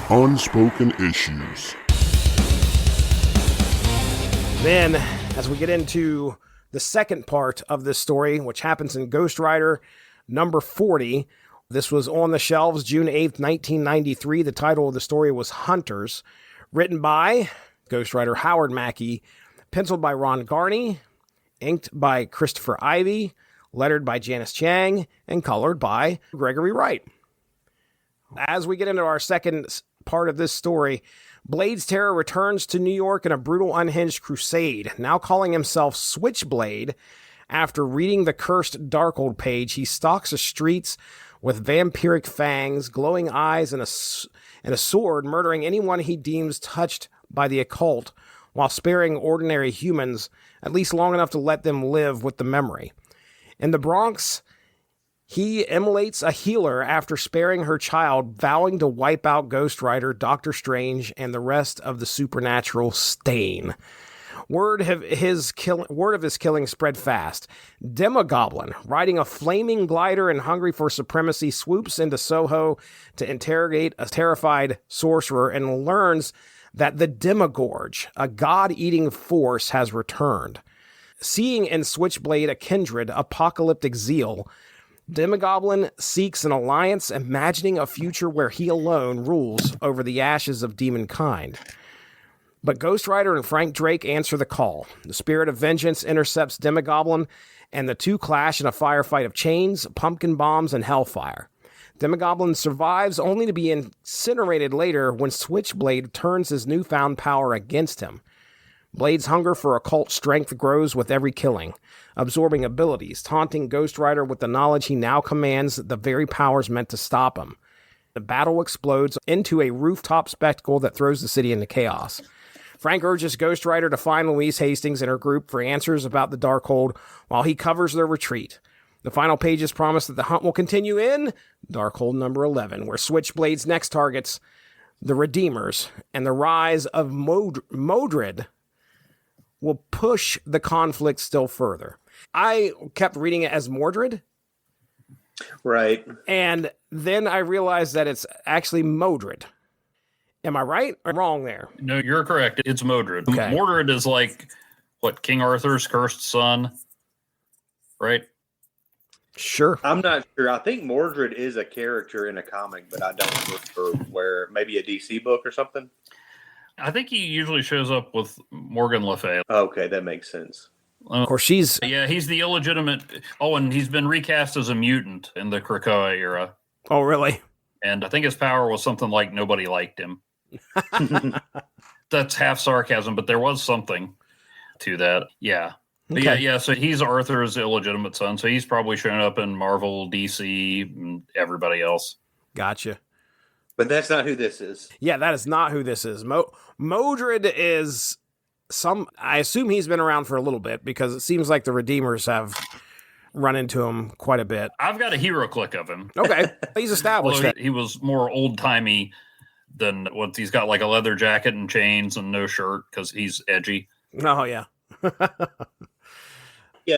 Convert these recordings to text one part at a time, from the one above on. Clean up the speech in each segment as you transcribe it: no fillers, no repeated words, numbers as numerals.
Unspoken Issues. Then, as we get into the second part of this story, which happens in Ghost Rider number 40, this was on the shelves June 8th, 1993. The title of the story was Hunters, written by Ghost Rider Howard Mackey, penciled by Ron Garney, inked by Christopher Ivey, lettered by Janice Chiang, and colored by Gregory Wright. As we get into our second part of this story, Blade's terror returns to New York in a brutal, unhinged crusade. Now calling himself Switchblade, after reading the cursed Darkhold page, he stalks the streets with vampiric fangs, glowing eyes, and a sword, murdering anyone he deems touched by the occult, while sparing ordinary humans at least long enough to let them live with the memory. In the Bronx, he immolates a healer after sparing her child, vowing to wipe out Ghost Rider, Doctor Strange, and the rest of the supernatural stain. Word of his killing spread fast. Demogoblin, riding a flaming glider and hungry for supremacy, swoops into Soho to interrogate a terrified sorcerer and learns that the Demogorge, a god-eating force, has returned. Seeing in Switchblade a kindred apocalyptic zeal, Demogoblin seeks an alliance, imagining a future where he alone rules over the ashes of demonkind. But Ghost Rider and Frank Drake answer the call. The spirit of vengeance intercepts Demogoblin, and the two clash in a firefight of chains, pumpkin bombs, and hellfire. Demogoblin survives only to be incinerated later when Switchblade turns his newfound power against him. Blade's hunger for occult strength grows with every killing, absorbing abilities, taunting Ghost Rider with the knowledge he now commands the very powers meant to stop him. The battle explodes into a rooftop spectacle that throws the city into chaos. Frank urges Ghost Rider to find Louise Hastings and her group for answers about the Darkhold while he covers their retreat. The final pages promise that the hunt will continue in Darkhold number 11, where Switchblade's next targets, the Redeemers, and the rise of Modred will push the conflict still further. I kept reading it as Mordred. Right. And then I realized that it's actually Modred. Am I right or wrong there? No, you're correct. It's Modred. Okay. Mordred is like, what, King Arthur's cursed son? Right? Sure. I'm not sure. I think Mordred is a character in a comic, but I don't remember where. Maybe a DC book or something? I think he usually shows up with Morgan Le Fay. Okay, that makes sense. Of course, she's... Yeah, he's the illegitimate... Oh, and he's been recast as a mutant in the Krakoa era. Oh, really? And I think his power was something like nobody liked him. That's half sarcasm, but there was something to that. Yeah. Okay. Yeah, so he's Arthur's illegitimate son, so he's probably shown up in Marvel, DC, and everybody else. Gotcha. But that's not who this is. Yeah, that is not who this is. Modred is I assume he's been around for a little bit because it seems like the Redeemers have run into him quite a bit. I've got a hero click of him. Okay. He's established that. He was more old-timey than what he's got, like a leather jacket and chains and no shirt because he's edgy. Oh, yeah. Yeah.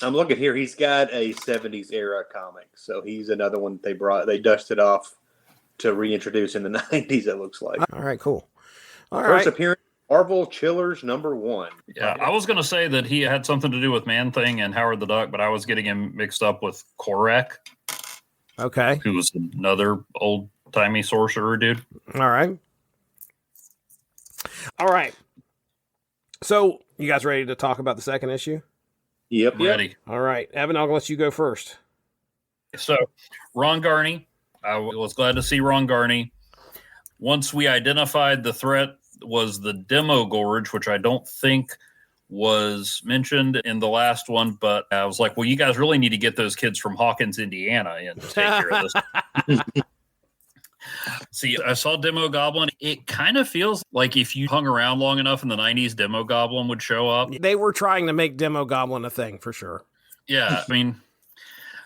I'm looking here. He's got a 70s era comic. So he's another one they dusted off to reintroduce in the 90s, it looks like. All right, cool. All First right. appearance, Marvel Chillers number 1. Yeah, I was going to say that he had something to do with Man-Thing and Howard the Duck, but I was getting him mixed up with Korak. Okay. Who was another old-timey sorcerer dude. All right. All right. So, you guys ready to talk about the second issue? Yep. Ready. All right. Evan, I'll let you go first. So, Ron Garney. I was glad to see Ron Garney. Once we identified the threat was the Demogorge, which I don't think was mentioned in the last one, but I was like, well, you guys really need to get those kids from Hawkins, Indiana in to take care of this. See, I saw Demogoblin. It kind of feels like if you hung around long enough in the 90s, Demogoblin would show up. They were trying to make Demogoblin a thing, for sure. Yeah, I mean,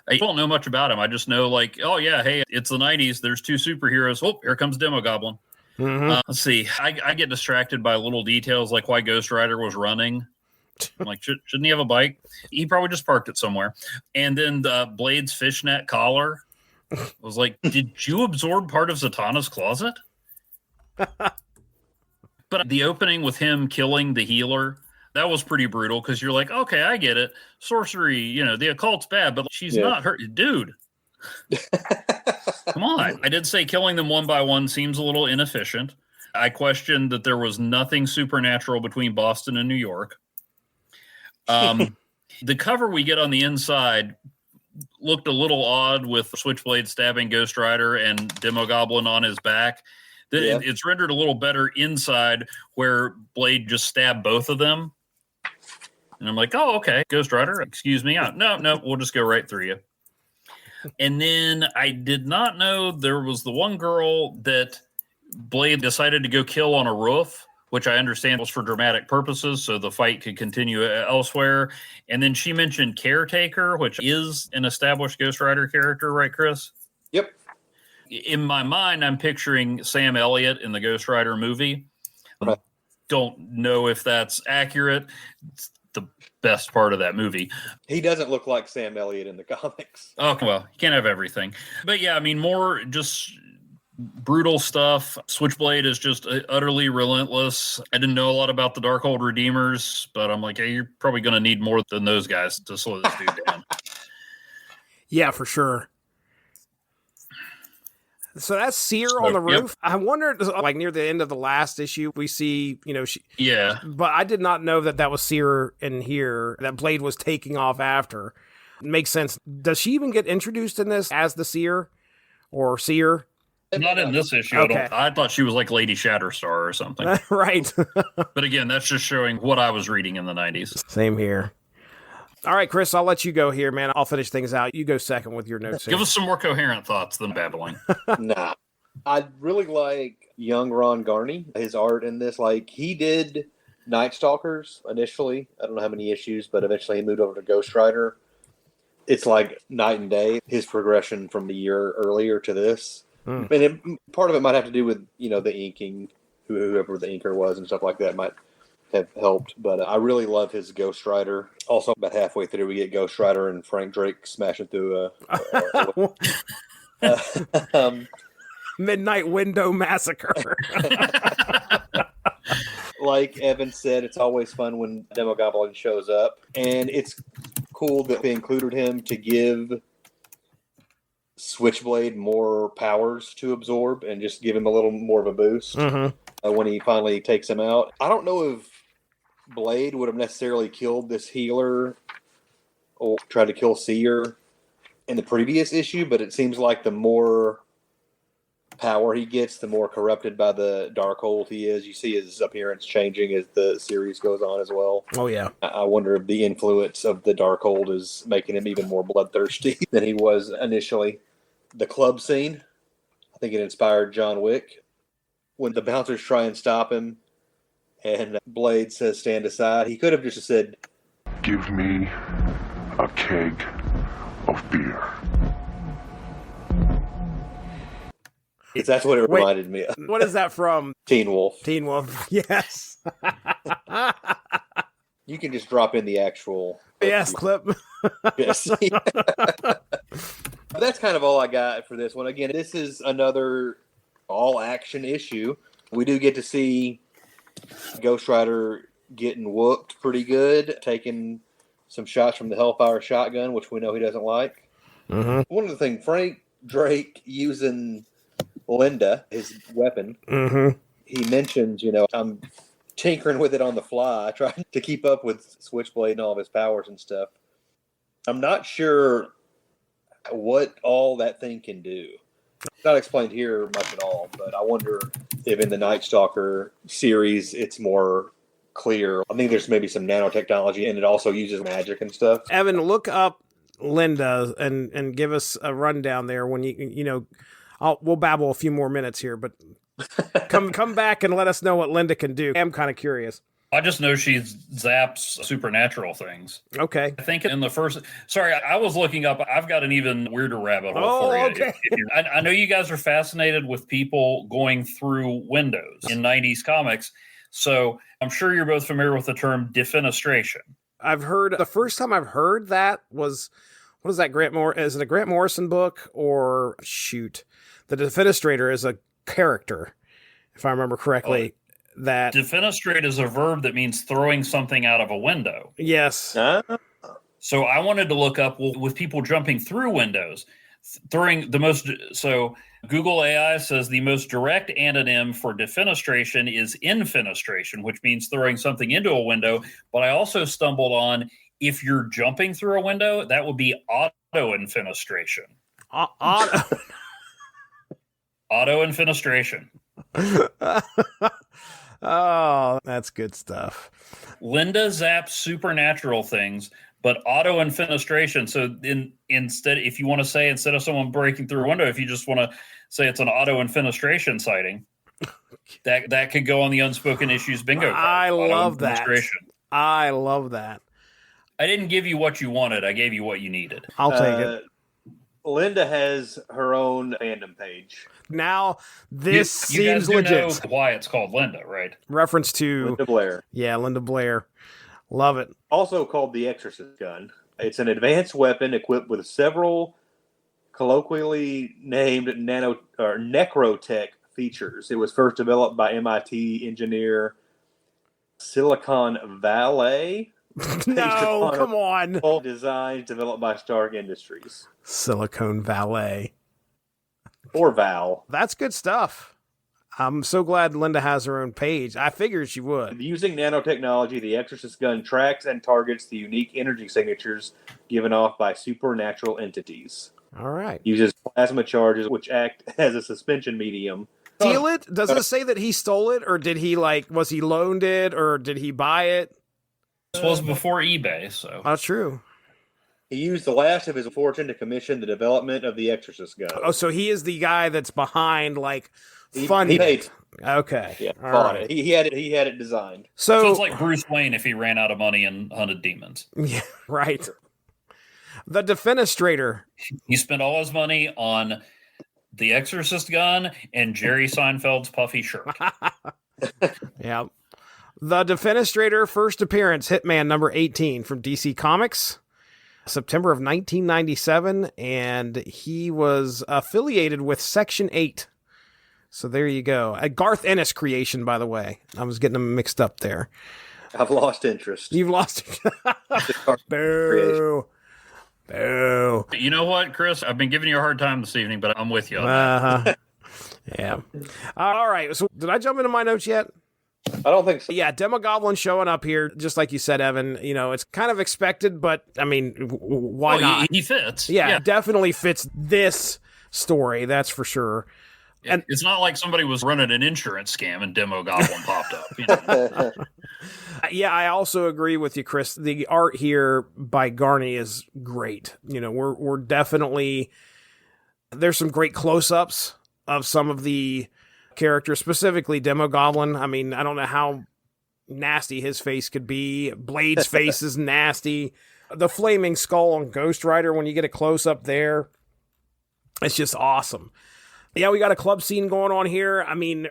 I don't know much about him. I just know, like, oh, yeah, hey, it's the 90s. There's two superheroes. Oh, here comes Demogoblin. Mm-hmm. Let's see. I get distracted by little details like why Ghost Rider was running. I'm like, shouldn't he have a bike? He probably just parked it somewhere. And then the Blade's fishnet collar. I was like, did you absorb part of Zatanna's closet? But the opening with him killing the healer, that was pretty brutal because you're like, okay, I get it. Sorcery, the occult's bad, but she's not hurt. Dude, come on. I did say killing them one by one seems a little inefficient. I questioned that there was nothing supernatural between Boston and New York. The cover we get on the inside looked a little odd with Switchblade stabbing Ghost Rider and Demogoblin on his back. It's rendered a little better inside where Blade just stabbed both of them. And I'm like, oh, okay, Ghost Rider, excuse me. No, we'll just go right through you. And then I did not know there was the one girl that Blade decided to go kill on a roof, which I understand was for dramatic purposes, so the fight could continue elsewhere. And then she mentioned Caretaker, which is an established Ghost Rider character, right, Chris? Yep. In my mind, I'm picturing Sam Elliott in the Ghost Rider movie. Right. Don't know if that's accurate. It's the best part of that movie. He doesn't look like Sam Elliott in the comics. Oh, well, you can't have everything. But yeah, I mean, more just brutal stuff. Switchblade is just utterly relentless. I didn't know a lot about the Darkhold Redeemers, but I'm like, hey, you're probably going to need more than those guys to slow this dude down. Yeah, for sure. So that's Seer on the roof. Yep. I wondered, like near the end of the last issue, we see, yeah. But I did not know that was Seer in here, that Blade was taking off after. It makes sense. Does she even get introduced in this as the Seer or Seer? Not in this issue. Okay. I thought she was like Lady Shatterstar or something. Right. But again, that's just showing what I was reading in the 90s. Same here. All right, Chris, I'll let you go here, man. I'll finish things out. You go second with your notes. Give us some more coherent thoughts than babbling. Nah. I really like young Ron Garney, his art in this. Like, he did Night Stalkers initially. I don't know how many issues, but eventually he moved over to Ghost Rider. It's like night and day, his progression from the year earlier to this. And part of it might have to do with, the inking, whoever the inker was and stuff like that might have helped. But I really love his Ghost Rider. Also, about halfway through, we get Ghost Rider and Frank Drake smashing through Midnight Window Massacre. Like Evan said, it's always fun when Demogoblin shows up. And it's cool that they included him to give Switchblade more powers to absorb and just give him a little more of a boost when he finally takes him out. I don't know if Blade would have necessarily killed this healer or tried to kill Seer in the previous issue, but it seems like the more power he gets, the more corrupted by the Darkhold he is. You see his appearance changing as the series goes on as well. Oh, yeah. I wonder if the influence of the Darkhold is making him even more bloodthirsty than he was initially. The club scene, I think it inspired John Wick. When the bouncers try and stop him and Blade says, stand aside, he could have just said, "Give me a keg of beer." That's what it reminded me of. What is that from? Teen Wolf. Teen Wolf, yes. You can just drop in the actual clip. Yes. But that's kind of all I got for this one. Again, this is another all-action issue. We do get to see Ghost Rider getting whooped pretty good, taking some shots from the Hellfire shotgun, which we know he doesn't like. One of the things, Frank Drake using Linda, his weapon, he mentions, I'm tinkering with it on the fly, trying to keep up with Switchblade and all of his powers and stuff. I'm not sure what all that thing can do. It's not explained here much at all, but I wonder if in the Night Stalker series it's more clear. I think there's maybe some nanotechnology, and it also uses magic and stuff. Evan, look up Linda and give us a rundown there when we'll babble a few more minutes here, but come back and let us know what Linda can do. I'm kind of curious. I just know she zaps supernatural things. Okay. I think in the first... Sorry, I was looking up. I've got an even weirder rabbit hole for you. Okay. I know you guys are fascinated with people going through windows in 90s comics, so I'm sure you're both familiar with the term defenestration. I've heard... The first time I've heard that was... What is that, is it a Grant Morrison book? Or, shoot, the Defenestrator is a character. if I remember correctly. That defenestrate is a verb that means throwing something out of a window. Yes. So I wanted to look up with people jumping through windows, throwing the most. So Google AI says the most direct antonym for defenestration is infenestration, which means throwing something into a window. But I also stumbled on if you're jumping through a window, that would be auto-infenestration. Auto-infenestration. Oh, that's good stuff. Linda zaps supernatural things, but auto-infenestration. So instead, if you want to say, instead of someone breaking through a window, if you just want to say it's an auto-infenestration sighting, that could go on the Unspoken Issues bingo card. I love that. I love that. I didn't give you what you wanted. I gave you what you needed. I'll take it. Linda has her own fandom page. Now, this seems you guys do legit. know why it's called Linda, right? Reference to Linda Blair. Yeah, Linda Blair. Love it. Also called the Exorcist Gun. It's an advanced weapon equipped with several colloquially named necrotech features. It was first developed by MIT engineer Silicon Valley. No, come on. Designs developed by Stark Industries. Silicon Valley. Or Val. That's good stuff. I'm so glad Linda has her own page. I figured she would. Using nanotechnology, the Exorcist Gun tracks and targets the unique energy signatures given off by supernatural entities. All right. Uses plasma charges, which act as a suspension medium. Steal it? Does it say that he stole it, or did he was he loaned it, or did he buy it? This was before eBay, so. That's true. He used the last of his fortune to commission the development of the Exorcist Gun. Oh, so he is the guy that's behind, funding it. Okay. Yeah, bought it. He had it designed. So it's like Bruce Wayne if he ran out of money and hunted demons. Yeah, right. The Defenestrator. He spent all his money on the Exorcist Gun and Jerry Seinfeld's puffy shirt. Yeah. The Defenestrator, first appearance, Hitman number 18 from DC Comics, September of 1997, and he was affiliated with Section 8. So there you go. A Garth Ennis creation, by the way. I was getting them mixed up there. I've lost interest. You've lost it. Boo. Boo. You know what, Chris? I've been giving you a hard time this evening, but I'm with you on that. Yeah. All right. So did I jump into my notes yet? I don't think so. Yeah, Demogoblin showing up here, just like you said, Evan. It's kind of expected, but I mean, why not? He fits. Yeah, definitely fits this story. That's for sure. And it's not like somebody was running an insurance scam and Demogoblin popped up. Yeah, I also agree with you, Chris. The art here by Garney is great. We're definitely, there's some great close-ups of some of the characters, specifically Demogoblin. I mean, I don't know how nasty his face could be. Blade's face is nasty. The flaming skull on Ghost Rider, when you get a close-up there, it's just awesome. Yeah, we got a club scene going on here. I mean,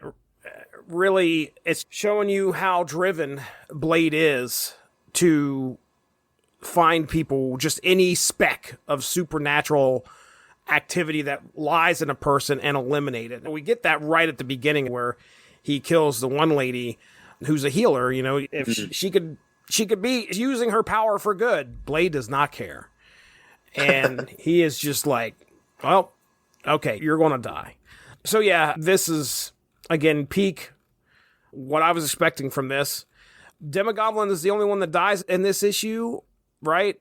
really, it's showing you how driven Blade is to find people, just any speck of supernatural activity that lies in a person and eliminate it. And we get that right at the beginning where he kills the one lady who's a healer. If she could be using her power for good. Blade does not care. And he is just like, well, okay, you're going to die. So yeah, this is, again, peak what I was expecting from this. Demogoblin is the only one that dies in this issue, right?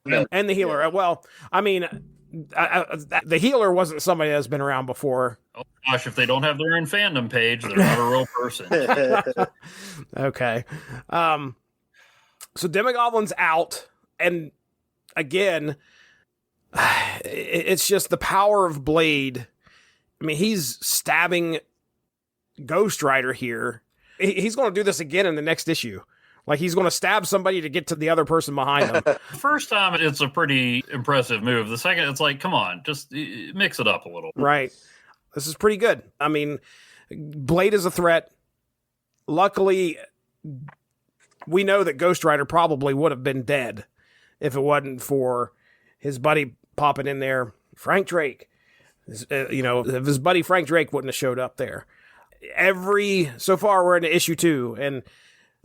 No. And the healer. Well, I mean, the healer wasn't somebody that's been around before. Oh gosh, if they don't have their own fandom page, they're not a real person. Okay. So Demogoblin's out, and again, it's just the power of Blade. I mean, he's stabbing Ghost Rider here. He's going to do this again in the next issue. He's going to stab somebody to get to the other person behind him. First time, it's a pretty impressive move. The second, it's like, come on, just mix it up a little. Right. This is pretty good. I mean, Blade is a threat. Luckily, we know that Ghost Rider probably would have been dead if it wasn't for his buddy popping in there, Frank Drake. If his buddy Frank Drake wouldn't have showed up there. So far we're in issue 2, and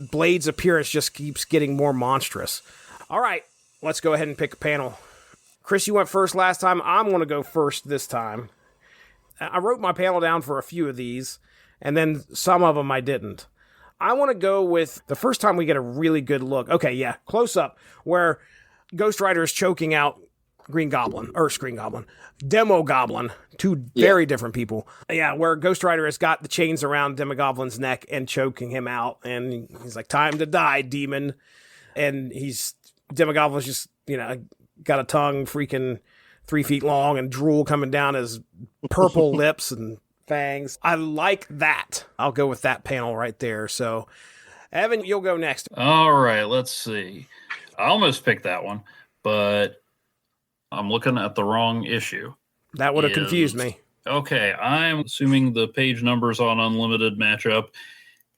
Blade's appearance just keeps getting more monstrous. All right, let's go ahead and pick a panel. Chris, you went first last time. I'm going to go first this time. I wrote my panel down for a few of these, and then some of them I didn't. I want to go with the first time we get a really good look. Okay, yeah, close up, where Ghost Rider is choking out Demogoblin, two very different people. Yeah, where Ghost Rider has got the chains around Demogoblin's neck and choking him out, and he's like, "Time to die, demon." And Demogoblin's just, got a tongue freaking 3 feet long and drool coming down his purple lips and fangs. I like that. I'll go with that panel right there. So, Evan, you'll go next. All right, let's see. I almost picked that one, but I'm looking at the wrong issue. That would have confused me. Okay, I'm assuming the page numbers on Unlimited match up.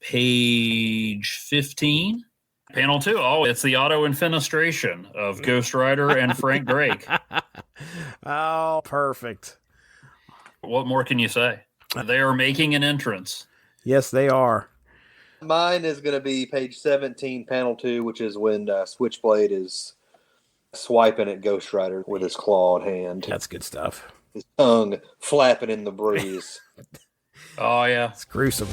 Page 15, panel 2. Oh, it's the auto-infenestration of Ghost Rider and Frank Drake. Oh, perfect. What more can you say? They are making an entrance. Yes, they are. Mine is going to be page 17, panel 2, which is when Switchblade is swiping at Ghost Rider with his clawed hand. That's good stuff. His tongue flapping in the breeze. Oh, yeah. It's gruesome.